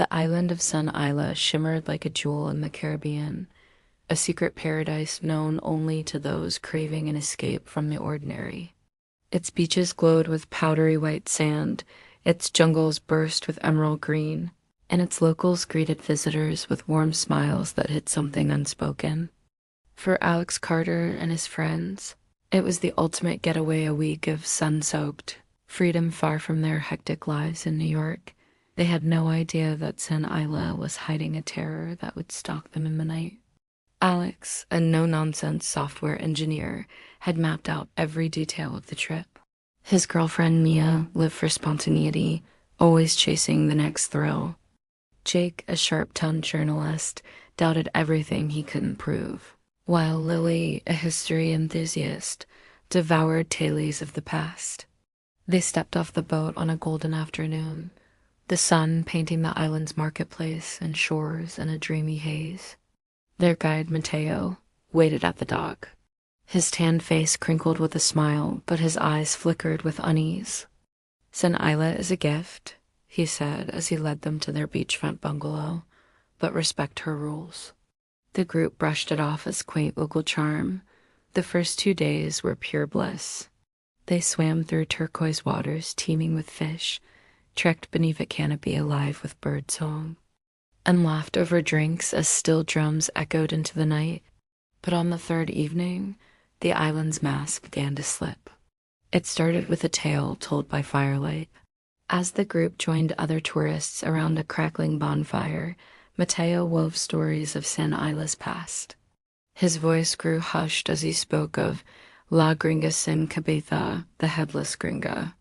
The island of Sun Isla shimmered like a jewel in the Caribbean, a secret paradise known only to those craving an escape from the ordinary. Its beaches glowed with powdery white sand, its jungles burst with emerald green, and its locals greeted visitors with warm smiles that hid something unspoken. For Alex Carter and his friends, it was the ultimate getaway, a week of sun-soaked freedom far from their hectic lives in New York. They had no idea that San Isla was hiding a terror that would stalk them in the night. Alex, a no-nonsense software engineer, had mapped out every detail of the trip. His girlfriend Mia lived for spontaneity, always chasing the next thrill. Jake, a sharp-tongued journalist, doubted everything he couldn't prove, while Lily, a history enthusiast, devoured tales of the past. They stepped off the boat on a golden afternoon, the sun painting the island's marketplace and shores in a dreamy haze. Their guide, Mateo, waited at the dock. His tanned face crinkled with a smile, but his eyes flickered with unease. "San Isla is a gift," he said as he led them to their beachfront bungalow, "but respect her rules." The group brushed it off as quaint local charm. The first 2 days were pure bliss. They swam through turquoise waters teeming with fish, trekked beneath a canopy alive with birdsong, and laughed over drinks as still drums echoed into the night. But on the third evening, the island's mask began to slip. It started with a tale told by firelight. As the group joined other tourists around a crackling bonfire, Mateo wove stories of San Isla's past. His voice grew hushed as he spoke of La Gringa sin Cabeza, the Headless Gringa.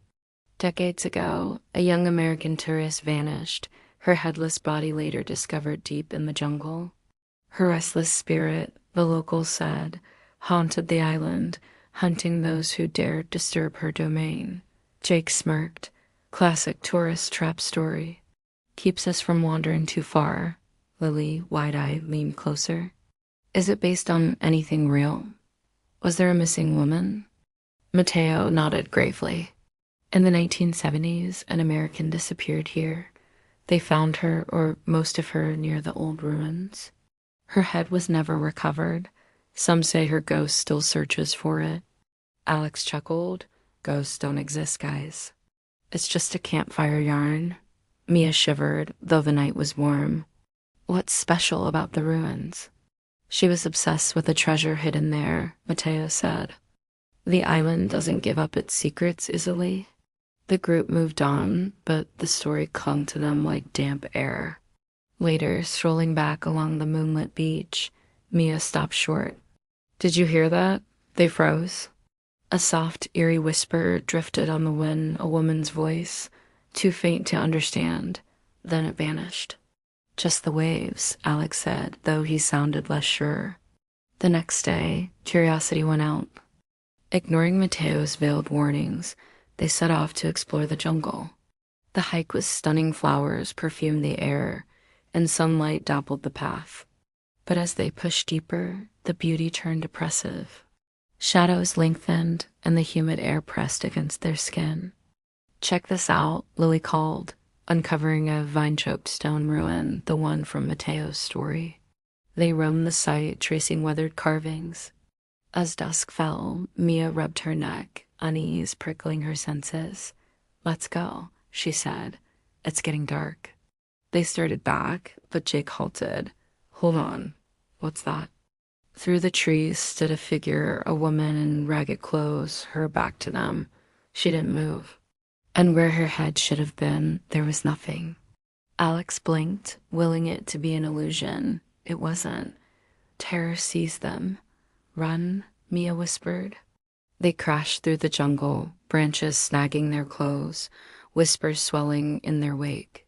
Decades ago, a young American tourist vanished, her headless body later discovered deep in the jungle. Her restless spirit, the locals said, haunted the island, hunting those who dared disturb her domain. Jake smirked. "Classic tourist trap story. Keeps us from wandering too far." Lily, wide-eyed, leaned closer. "Is it based on anything real? Was there a missing woman?" Mateo nodded gravely. "In the 1970s, an American disappeared here. They found her, or most of her, near the old ruins. Her head was never recovered. Some say her ghost still searches for it." Alex chuckled. "Ghosts don't exist, guys. It's just a campfire yarn." Mia shivered, though the night was warm. "What's special about the ruins?" "She was obsessed with the treasure hidden there," Mateo said. "The island doesn't give up its secrets easily." The group moved on, but the story clung to them like damp air. Later, strolling back along the moonlit beach, Mia stopped short. "Did you hear that?" They froze. A soft, eerie whisper drifted on the wind, a woman's voice, too faint to understand. Then it vanished. "Just the waves," Alex said, though he sounded less sure. The next day, curiosity went out. Ignoring Mateo's veiled warnings, they set off to explore the jungle. The hike was stunning. Flowers perfumed the air, and sunlight dappled the path. But as they pushed deeper, the beauty turned oppressive. Shadows lengthened, and the humid air pressed against their skin. "Check this out," Lily called, uncovering a vine-choked stone ruin, the one from Mateo's story. They roamed the site, tracing weathered carvings. As dusk fell, Mia rubbed her neck, unease prickling her senses. "Let's go," she said. "It's getting dark." They started back, but Jake halted. "Hold on. What's that?" Through the trees stood a figure, a woman in ragged clothes, her back to them. She didn't move. And where her head should have been, there was nothing. Alex blinked, willing it to be an illusion. It wasn't. Terror seized them. "Run," Mia whispered. They crashed through the jungle, branches snagging their clothes, whispers swelling in their wake.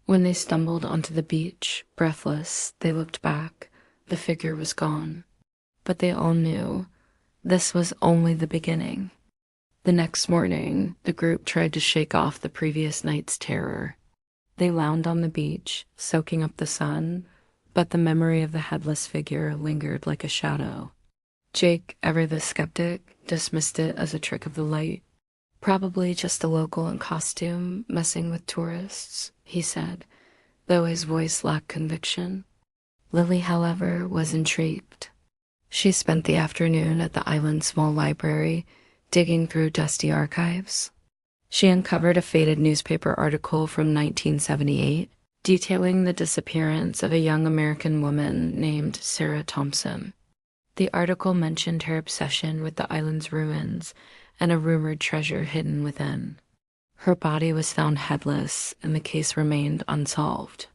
When they stumbled onto the beach, breathless, they looked back. The figure was gone. But they all knew this was only the beginning. The next morning, the group tried to shake off the previous night's terror. They lounged on the beach, soaking up the sun, but the memory of the headless figure lingered like a shadow. Jake, ever the skeptic, dismissed it as a trick of the light. "Probably just a local in costume messing with tourists," he said. though his voice lacked conviction. Lily, however, was intrigued. She spent the afternoon at the island's small library, digging through dusty archives. She uncovered a faded newspaper article from 1978, detailing the disappearance of a young American woman named Sarah Thompson. The article mentioned her obsession with the island's ruins and a rumored treasure hidden within. Her body was found headless, and the case remained unsolved.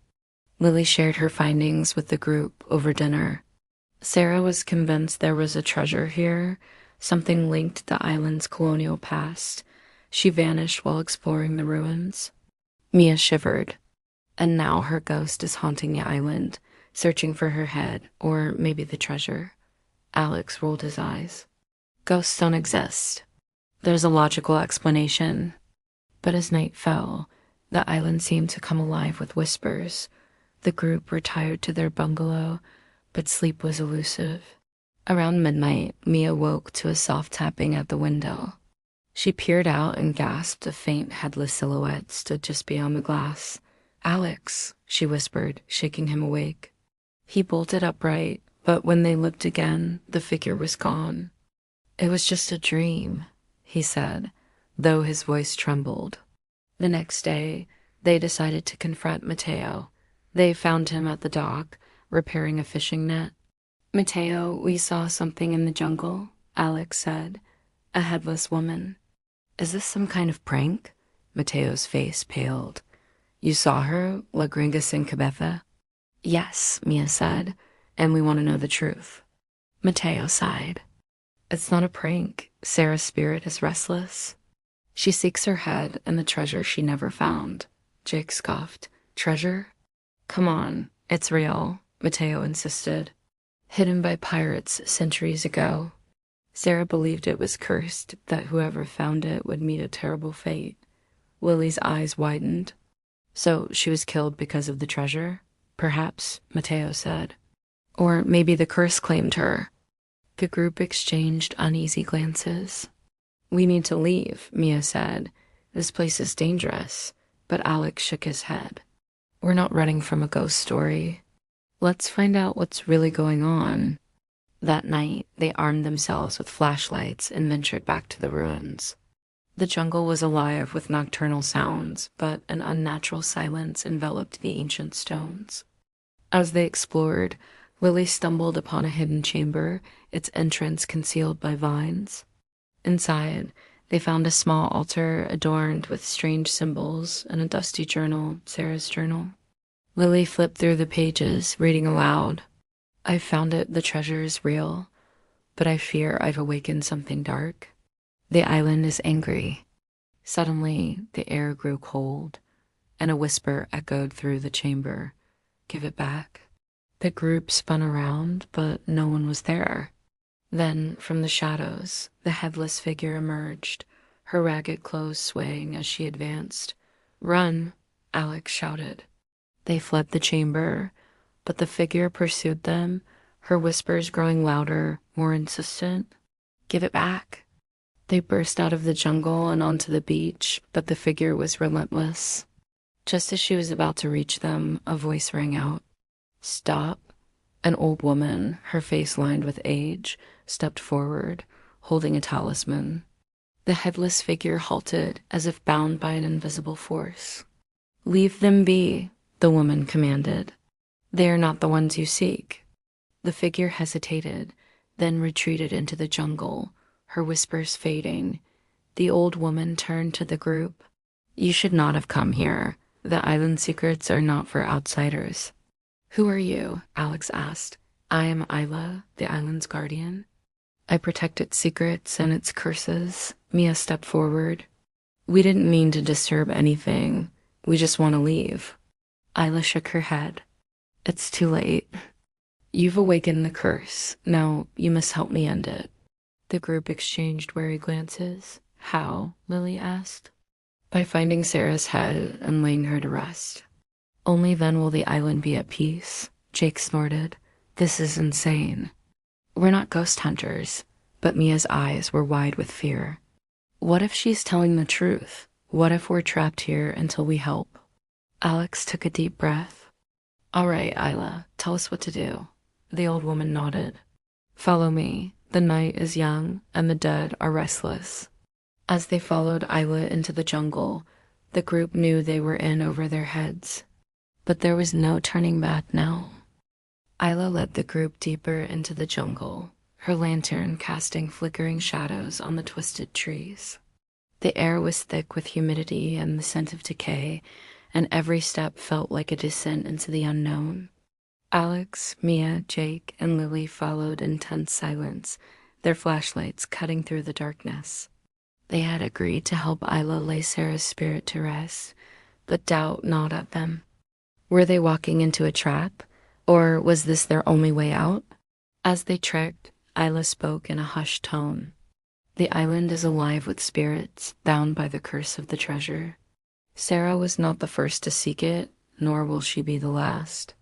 Lily shared her findings with the group over dinner. Sarah was convinced there was a treasure here, something linked to the island's colonial past. She vanished while exploring the ruins. Mia shivered. And now her ghost is haunting the island, searching for her head, or maybe the treasure. Alex rolled his eyes. Ghosts don't exist. There's a logical explanation. But as night fell, the island seemed to come alive with whispers. The group retired to their bungalow, but sleep was elusive. Around midnight, Mia woke to a soft tapping at the window. She peered out and gasped. A faint, headless silhouette stood just beyond the glass. Alex, she whispered, shaking him awake. He bolted upright, but when they looked again, the figure was gone. It was just a dream, he said, though his voice trembled. The next day, they decided to confront Mateo. They found him at the dock, repairing a fishing net. Mateo, we saw something in the jungle, Alex said. A headless woman. Is this some kind of prank? Mateo's face paled. You saw her, La Gringa sin cabeza? Yes, Mia said, and we want to know the truth. Mateo sighed. It's not a prank. Sarah's spirit is restless. She seeks her head and the treasure she never found. Jake scoffed. Treasure? Come on, it's real, Mateo insisted. Hidden by pirates centuries ago. Sarah believed it was cursed, that whoever found it would meet a terrible fate. Lily's eyes widened. So she was killed because of the treasure? Perhaps, Mateo said. Or maybe the curse claimed her. The group exchanged uneasy glances. We need to leave, Mia said. This place is dangerous. But Alex shook his head. We're not running from a ghost story. Let's find out what's really going on. That night, they armed themselves with flashlights and ventured back to the ruins. The jungle was alive with nocturnal sounds, but an unnatural silence enveloped the ancient stones. As they explored, Lily stumbled upon a hidden chamber, its entrance concealed by vines. Inside, they found a small altar adorned with strange symbols and a dusty journal, Sarah's journal. Lily flipped through the pages, reading aloud. I found it, the treasure is real, but I fear I've awakened something dark. The island is angry. Suddenly, the air grew cold, and a whisper echoed through the chamber. Give it back. The group spun around, but no one was there. Then, from the shadows, the headless figure emerged, her ragged clothes swaying as she advanced. Run, Alex shouted. They fled the chamber, but the figure pursued them, her whispers growing louder, more insistent. Give it back. They burst out of the jungle and onto the beach, but the figure was relentless. Just as she was about to reach them, a voice rang out. Stop. An old woman, her face lined with age, stepped forward, holding a talisman. The headless figure halted, as if bound by an invisible force. Leave them be, the woman commanded. They are not the ones you seek. The figure hesitated, then retreated into the jungle, her whispers fading. The old woman turned to the group. You should not have come here. The island secrets are not for outsiders. Who are you? Alex asked. I am Isla, the island's guardian. I protect its secrets and its curses. Mia stepped forward. We didn't mean to disturb anything. We just want to leave. Isla shook her head. It's too late. You've awakened the curse. Now you must help me end it. The group exchanged wary glances. How? Lily asked. By finding Sarah's head and laying her to rest. Only then will the island be at peace. Jake snorted. This is insane. We're not ghost hunters. But Mia's eyes were wide with fear. What if she's telling the truth? What if we're trapped here until we help? Alex took a deep breath. All right, Isla, tell us what to do. The old woman nodded. Follow me. The night is young, and the dead are restless. As they followed Isla into the jungle, the group knew they were in over their heads. But there was no turning back now. Isla led the group deeper into the jungle, her lantern casting flickering shadows on the twisted trees. The air was thick with humidity and the scent of decay, and every step felt like a descent into the unknown. Alex, Mia, Jake, and Lily followed in tense silence, their flashlights cutting through the darkness. They had agreed to help Isla lay Sarah's spirit to rest, but doubt gnawed at them. Were they walking into a trap, or was this their only way out? As they trekked, Isla spoke in a hushed tone. The island is alive with spirits, bound by the curse of the treasure. Sarah was not the first to seek it, nor will she be the last.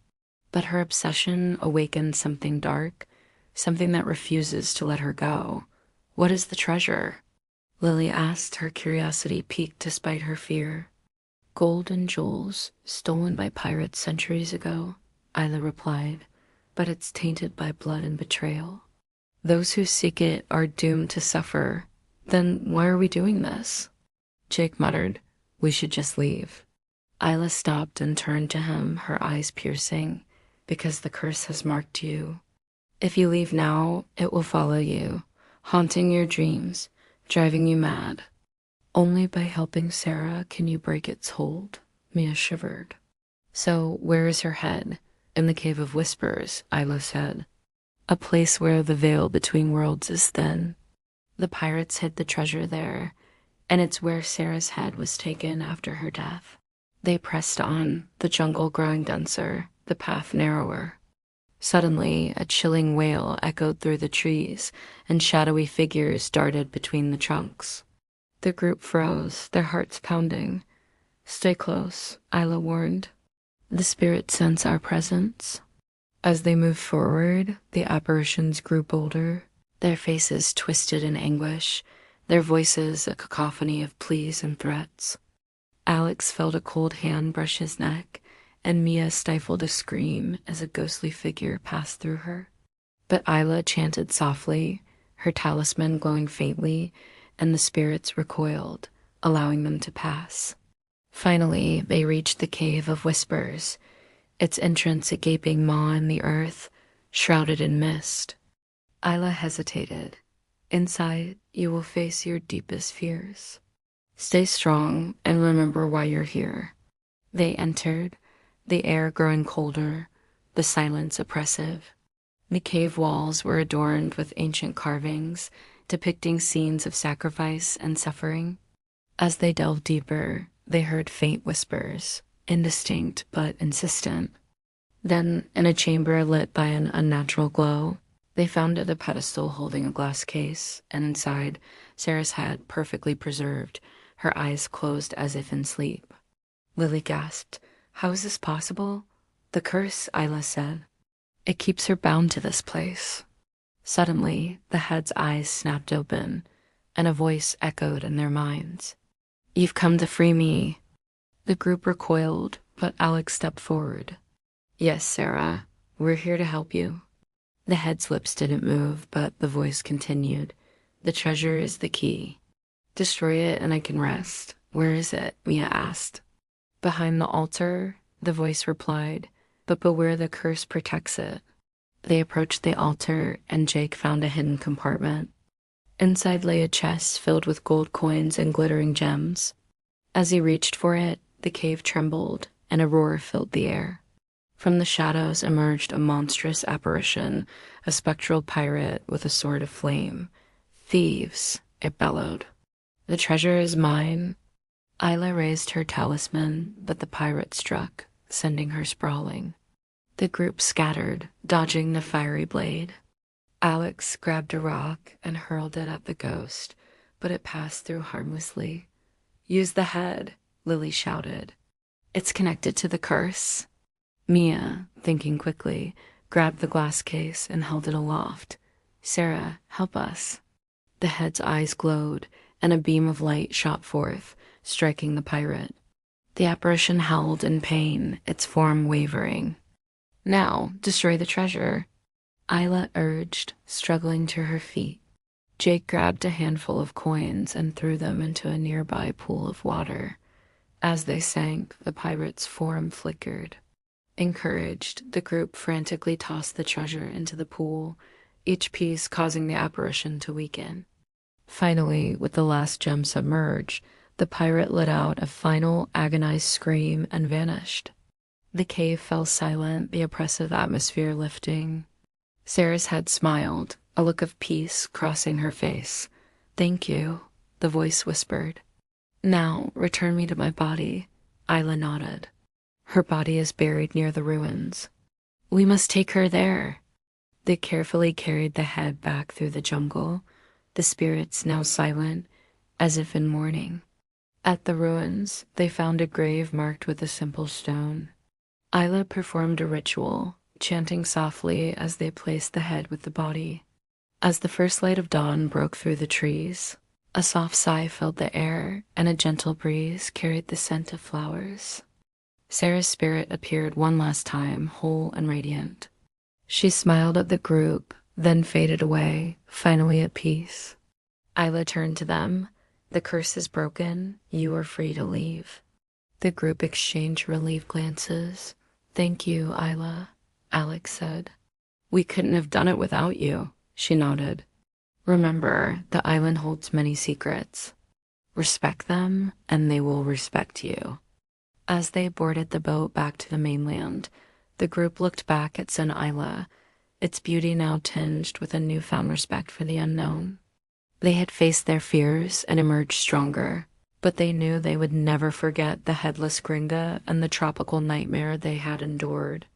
But her obsession awakened something dark, something that refuses to let her go. What is the treasure? Lily asked, her curiosity piqued despite her fear. Gold and jewels, stolen by pirates centuries ago, Isla replied, but it's tainted by blood and betrayal. Those who seek it are doomed to suffer. Then why are we doing this? Jake muttered, we should just leave. Isla stopped and turned to him, her eyes piercing, because the curse has marked you. If you leave now, it will follow you, haunting your dreams, driving you mad. Only by helping Sarah can you break its hold, Mia shivered. So where is her head? In the Cave of Whispers, Isla said. A place where the veil between worlds is thin. The pirates hid the treasure there, and it's where Sarah's head was taken after her death. They pressed on, the jungle growing denser, the path narrower. Suddenly, a chilling wail echoed through the trees, and shadowy figures darted between the trunks. The group froze, their hearts pounding. Stay close, Isla warned. The spirits sense our presence. As they moved forward, the apparitions grew bolder, their faces twisted in anguish, their voices a cacophony of pleas and threats. Alex felt a cold hand brush his neck, and Mia stifled a scream as a ghostly figure passed through her. But Isla chanted softly, her talisman glowing faintly, and the spirits recoiled, allowing them to pass. Finally, they reached the Cave of Whispers, its entrance a gaping maw in the earth, shrouded in mist. Isla hesitated. Inside, you will face your deepest fears. Stay strong and remember why you're here. They entered, the air growing colder, the silence oppressive. The cave walls were adorned with ancient carvings, depicting scenes of sacrifice and suffering. As they delved deeper, they heard faint whispers, indistinct but insistent. Then, in a chamber lit by an unnatural glow, they found a pedestal holding a glass case, and inside, Sarah's head perfectly preserved, her eyes closed as if in sleep. Lily gasped, how is this possible? The curse, Isla said. It keeps her bound to this place. Suddenly, the head's eyes snapped open, and a voice echoed in their minds. You've come to free me. The group recoiled, but Alex stepped forward. Yes, Sarah, we're here to help you. The head's lips didn't move, but the voice continued. The treasure is the key. Destroy it and I can rest. Where is it? Mia asked. Behind the altar, the voice replied, but beware the curse protects it. They approached the altar, and Jake found a hidden compartment. Inside lay a chest filled with gold coins and glittering gems. As he reached for it, the cave trembled, and a roar filled the air. From the shadows emerged a monstrous apparition, a spectral pirate with a sword of flame. Thieves, it bellowed. The treasure is mine. Isla raised her talisman, but the pirate struck, sending her sprawling. The group scattered, dodging the fiery blade. Alex grabbed a rock and hurled it at the ghost, but it passed through harmlessly. Use the head, Lily shouted. It's connected to the curse. Mia, thinking quickly, grabbed the glass case and held it aloft. Sarah, help us. The head's eyes glowed, and a beam of light shot forth, striking the pirate. The apparition howled in pain, its form wavering. Now, destroy the treasure, Isla urged, struggling to her feet. Jake grabbed a handful of coins and threw them into a nearby pool of water. As they sank, the pirate's form flickered. Encouraged, the group frantically tossed the treasure into the pool, each piece causing the apparition to weaken. Finally, with the last gem submerged, the pirate let out a final agonized scream and vanished. The cave fell silent, the oppressive atmosphere lifting. Sarah's head smiled, a look of peace crossing her face. "Thank you," the voice whispered. "Now, return me to my body." Isla nodded. "Her body is buried near the ruins." "We must take her there." They carefully carried the head back through the jungle, the spirits now silent, as if in mourning. At the ruins, they found a grave marked with a simple stone. Isla performed a ritual, chanting softly as they placed the head with the body. As the first light of dawn broke through the trees, a soft sigh filled the air, and a gentle breeze carried the scent of flowers. Sarah's spirit appeared one last time, whole and radiant. She smiled at the group, then faded away, finally at peace. Isla turned to them. "The curse is broken. You are free to leave." The group exchanged relieved glances. "Thank you, Isla," Alex said. "We couldn't have done it without you," she nodded. "Remember, the island holds many secrets. Respect them, and they will respect you." As they boarded the boat back to the mainland, the group looked back at Sun Isla, its beauty now tinged with a newfound respect for the unknown. They had faced their fears and emerged stronger, but they knew they would never forget the Headless Gringa and the tropical nightmare they had endured.